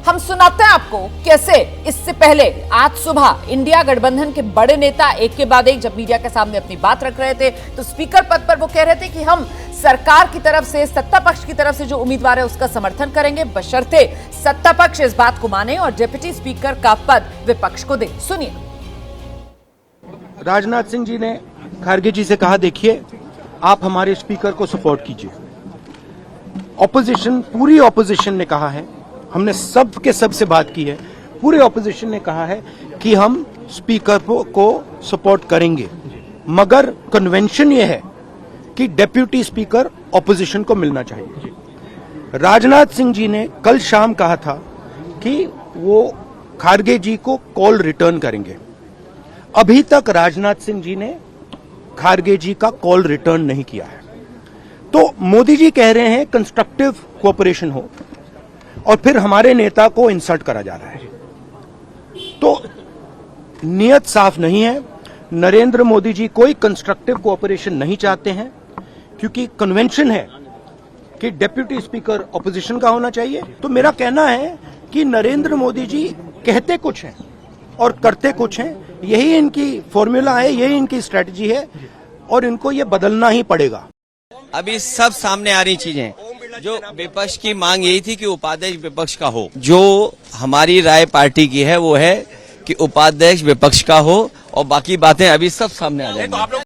हम सुनाते हैं आपको कैसे इससे पहले आज सुबह इंडिया गठबंधन के बड़े नेता एक के बाद एक जब मीडिया के सामने अपनी बात रख रहे थे तो स्पीकर पद पर वो कह रहे थे कि हम सरकार की तरफ से, सत्ता पक्ष की तरफ से जो उम्मीदवार है उसका समर्थन करेंगे, बशर्ते सत्ता पक्ष इस बात को माने और डिप्टी स्पीकर का पद विपक्ष को दे। सुनिए। राजनाथ सिंह जी ने खारगे जी से कहा, देखिए आप हमारे स्पीकर को सपोर्ट कीजिए। ऑपोजिशन, पूरी ऑपोजिशन ने कहा है, हमने सब के सब से बात की है, पूरे ऑपोजिशन ने कहा है कि हम स्पीकर को सपोर्ट करेंगे, मगर कन्वेंशन ये है कि डेप्यूटी स्पीकर ऑपोजिशन को मिलना चाहिए। राजनाथ सिंह जी ने कल शाम कहा था कि वो खारगे जी को कॉल रिटर्न करेंगे। अभी तक राजनाथ सिंह जी ने खारगे जी का कॉल रिटर्न नहीं किया है। तो मोदी जी कह रहे हैं कंस्ट्रक्टिव कोऑपरेशन हो और फिर हमारे नेता को इंसल्ट करा जा रहा है। तो नियत साफ नहीं है। नरेंद्र मोदी जी कोई कंस्ट्रक्टिव कोऑपरेशन नहीं चाहते हैं क्योंकि कन्वेंशन है कि डेप्यूटी स्पीकर ऑपोजिशन का होना चाहिए। तो मेरा कहना है कि नरेंद्र मोदी जी कहते कुछ हैं और करते कुछ हैं, यही इनकी फॉर्मूला है, यही इनकी स्ट्रेटजी है और इनको ये बदलना ही पड़ेगा। अभी सब सामने आ रही चीजें, जो विपक्ष की मांग यही थी कि उपाध्यक्ष विपक्ष का हो। जो हमारी राय पार्टी की है वो है कि उपाध्यक्ष विपक्ष का हो और बाकी बातें अभी सब सामने आ जाएंगी।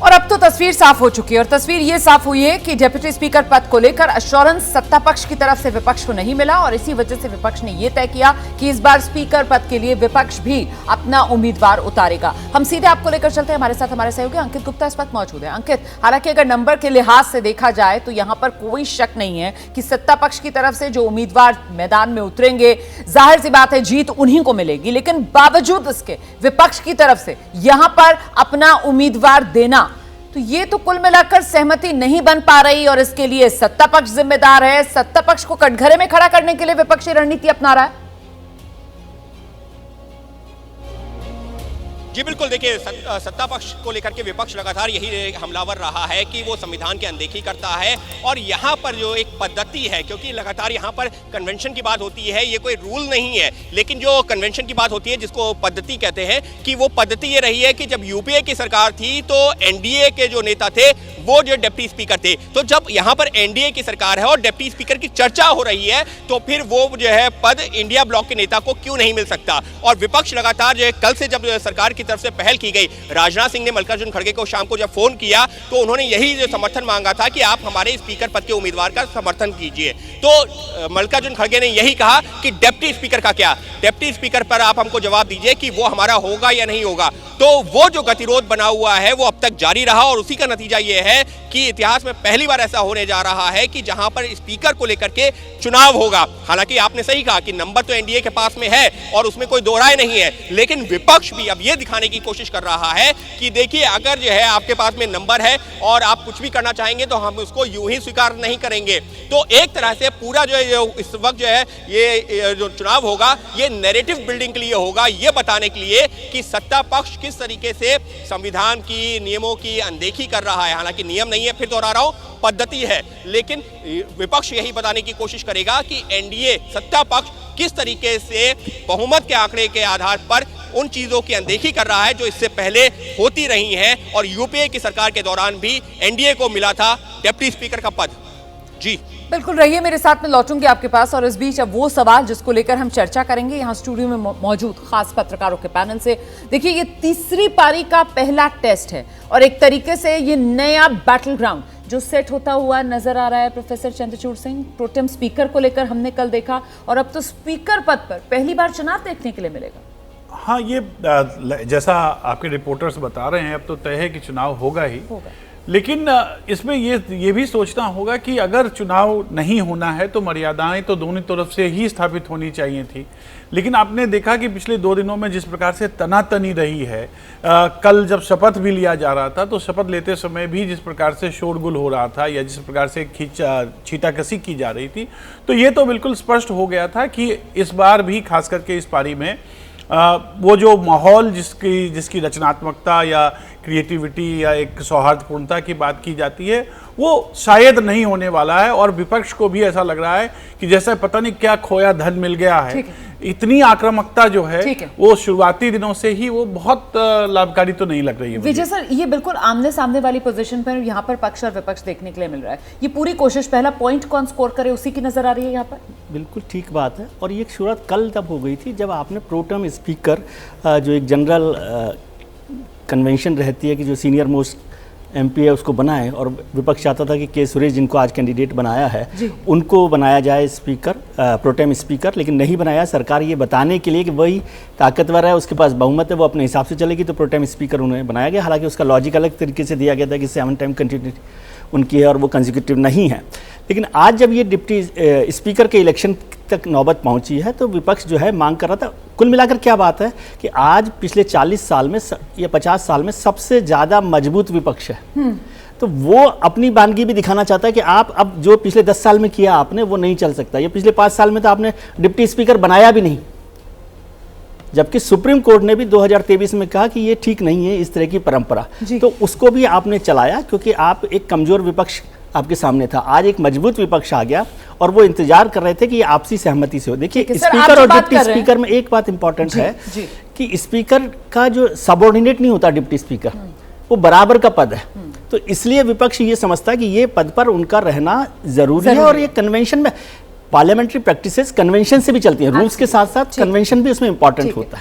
और अब तो तस्वीर साफ हो चुकी है और तस्वीर ये साफ हुई है कि डिप्टी स्पीकर पद को लेकर अश्योरेंस सत्ता पक्ष की तरफ से विपक्ष को नहीं मिला और इसी वजह से विपक्ष ने यह तय किया कि इस बार स्पीकर पद के लिए विपक्ष भी अपना उम्मीदवार उतारेगा। हम सीधे आपको लेकर चलते हैं, हमारे साथ हमारे सहयोगी अंकित गुप्ता इस वक्त मौजूद है। अंकित, हालांकि अगर नंबर के लिहाज से देखा जाए तो यहां पर कोई शक नहीं है कि सत्ता पक्ष की तरफ से जो उम्मीदवार मैदान में उतरेंगे, जाहिर सी बात है जीत उन्हीं को मिलेगी, लेकिन बावजूद इसके विपक्ष की तरफ से यहां पर अपना उम्मीदवार देना, तो ये तो कुल मिलाकर सहमति नहीं बन पा रही और इसके लिए सत्ता पक्ष जिम्मेदार है। सत्ता पक्ष को कटघरे में खड़ा करने के लिए विपक्षी रणनीति अपना रहा है। जी बिल्कुल, देखिए सत्ता पक्ष को लेकर के विपक्ष लगातार यही हमलावर रहा है कि वो संविधान की अनदेखी करता है और यहाँ पर जो एक पद्धति है, क्योंकि लगातार यहाँ पर कन्वेंशन की बात होती है, ये कोई रूल नहीं है, लेकिन जो कन्वेंशन की बात होती है जिसको पद्धति कहते हैं, कि वो पद्धति ये रही है कि जब यूपीए की सरकार थी तो एनडीए के जो नेता थे वो जो डिप्टी स्पीकर थे, तो जब यहाँ पर एनडीए की सरकार है और डिप्टी स्पीकर की चर्चा हो रही है तो फिर वो जो है पद इंडिया ब्लॉक के नेता को क्यों नहीं मिल सकता। और विपक्ष लगातार जो है, कल से जब सरकार की तरफ से पहल की गई, राजनाथ सिंह ने मल्लिकार्जुन खड़गे को शाम को जब फोन किया तो उन्होंने यही जो समर्थन मांगा था कि आप हमारे स्पीकर पद के उम्मीदवार का समर्थन कीजिए। तो मल्लिकार्जुन खड़गे ने यही कहा कि डिप्टी स्पीकर का क्या, डिप्टी स्पीकर पर आप हमको जवाब दीजिए कि वो हमारा होगा या नहीं होगा। तो वो जो गतिरोध बना हुआ है वो अब तक जारी रहा और उसी का नतीजा ये है कि इतिहास में पहली बार ऐसा होने जा रहा है कि जहां पर स्पीकर को लेकर के चुनाव होगा। हालांकि आपने सही कहा कि नंबर तो एनडीए के पास में है और उसमें कोई दो राय नहीं है, लेकिन विपक्ष भी अब ये दिखाने की कोशिश कर रहा है कि देखिए अगर जो है आपके पास में नंबर है और आप कुछ भी करना चाहेंगे तो हम उसको यूं ही स्वीकार नहीं करेंगे। तो एक तरह से पूरा जो है इस वक्त जो है ये जो चुनाव होगा ये नैरेटिव बिल्डिंग के लिए होगा, ये बताने के लिए कि सत्ता पक्ष किस तरीके से संविधान की नियमों की अनदेखी कर रहा है। हालांकि नियम नहीं है, फिर दोहरा रहा हूं, पद्धति है, लेकिन विपक्ष यही बताने की कोशिश करेगा कि एनडीए सत्ता पक्ष किस तरीके से बहुमत के आंकड़े के आधार पर उन चीजों की अनदेखी कर रहा है जो इससे पहले होती रही हैं और यूपीए की सरकार के दौरान भी एनडीए को मिला था डिप्टी स्पीकर का पद। जी बिल्कुल, रहिए मेरे साथ में, लौटूंगी आपके पास। और इस बीच अब वो सवाल जिसको लेकर हम चर्चा करेंगे यहाँ स्टूडियो में मौजूद खास पत्रकारों के पैनल से। देखिए, ये तीसरी पारी का पहला टेस्ट है और एक तरीके से ये नया बैटल ग्राउंड जो सेट होता हुआ नजर आ रहा है। Professor Chandrachud Singh, pro tem speaker को लेकर हमने कल देखा और अब तो स्पीकर पद पर पहली बार चुनाव देखने के लिए मिलेगा। हाँ, ये जैसा आपके रिपोर्टर्स बता रहे हैं अब तो तय है कि चुनाव होगा ही, लेकिन इसमें ये भी सोचना होगा कि अगर चुनाव नहीं होना है तो मर्यादाएं तो दोनों तरफ से ही स्थापित होनी चाहिए थी। लेकिन आपने देखा कि पिछले 2 दिनों में जिस प्रकार से तनातनी रही है, कल जब शपथ भी लिया जा रहा था तो शपथ लेते समय भी जिस प्रकार से शोरगुल हो रहा था या जिस प्रकार से छींटाकशी की जा रही थी, तो ये तो बिल्कुल स्पष्ट हो गया था कि इस बार भी खास करके इस पारी में वो जो माहौल जिसकी रचनात्मकता या क्रिएटिविटी या एक सौहार्दपूर्णता की बात की जाती है, वो शायद नहीं होने वाला है। और विपक्ष को भी ऐसा लग रहा है कि जैसे पता नहीं क्या खोया धन मिल गया है। इतनी आक्रामकता जो है वो शुरुआती दिनों से ही वो बहुत लाभकारी तो नहीं लग रही है। विजय सर, ये बिल्कुल आमने सामने वाली पोजीशन पर यहाँ पर पक्ष और विपक्ष देखने के लिए मिल रहा है। ये पूरी कोशिश पहला पॉइंट कौन स्कोर करे उसी की नजर आ रही है यहाँ पर। बिल्कुल ठीक बात है। और ये शुरुआत कल तब हो गई थी जब आपने प्रोटम स्पीकर जो एक जनरल कन्वेंशन रहती है कि जो सीनियर मोस्ट एमपी है उसको बनाए, और विपक्ष चाहता था कि के सुरेश जिनको आज कैंडिडेट बनाया है उनको बनाया जाए स्पीकर, प्रोटेम स्पीकर, लेकिन नहीं बनाया। सरकार ये बताने के लिए कि वही ताकतवर है, उसके पास बहुमत है, वो अपने हिसाब से चलेगी, तो प्रोटेम स्पीकर उन्हें बनाया गया। हालांकि उसका लॉजिक अलग तरीके से दिया गया था कि 7 टाइम कंटिन्यूटी उनकी है और वो कंसेक्यूटिव नहीं है। लेकिन आज जब ये डिप्टी स्पीकर के इलेक्शन तक नौबत पहुंची है तो विपक्ष जो है मांग कर रहा था। कुल मिलाकर क्या बात है कि आज पिछले 40 साल में या 50 साल में सबसे ज़्यादा मजबूत विपक्ष है। तो वो अपनी बानगी भी दिखाना चाहता है कि आप अब जो पिछले 10 साल में किया आपने वो नहीं चल सकता। ये पिछले 5 साल में तो आपने डिप्टी स्पीकर बनाया भी नहीं, जबकि सुप्रीम कोर्ट ने भी 2023 में कहा कि ये ठीक नहीं है इस तरह की परंपरा, तो उसको भी आपने चलाया क्योंकि आप एक कमजोर विपक्ष आपके सामने था। आज एक मजबूत विपक्ष आ गया और वो इंतजार कर रहे थे कि ये आपसी सहमति से हो। देखिए, स्पीकर और डिप्टी स्पीकर में एक बात इंपॉर्टेंट है कि स्पीकर का जो सबऑर्डिनेट नहीं होता डिप्टी स्पीकर, वो बराबर का पद है। तो इसलिए विपक्ष ये समझता है कि ये पद पर उनका रहना जरूरी है। और ये कन्वेंशन में पार्लियामेंट्री प्रैक्टिसेस कन्वेंशन से भी चलती है, रूल्स के साथ साथ कन्वेंशन भी उसमें इंपॉर्टेंट होता है।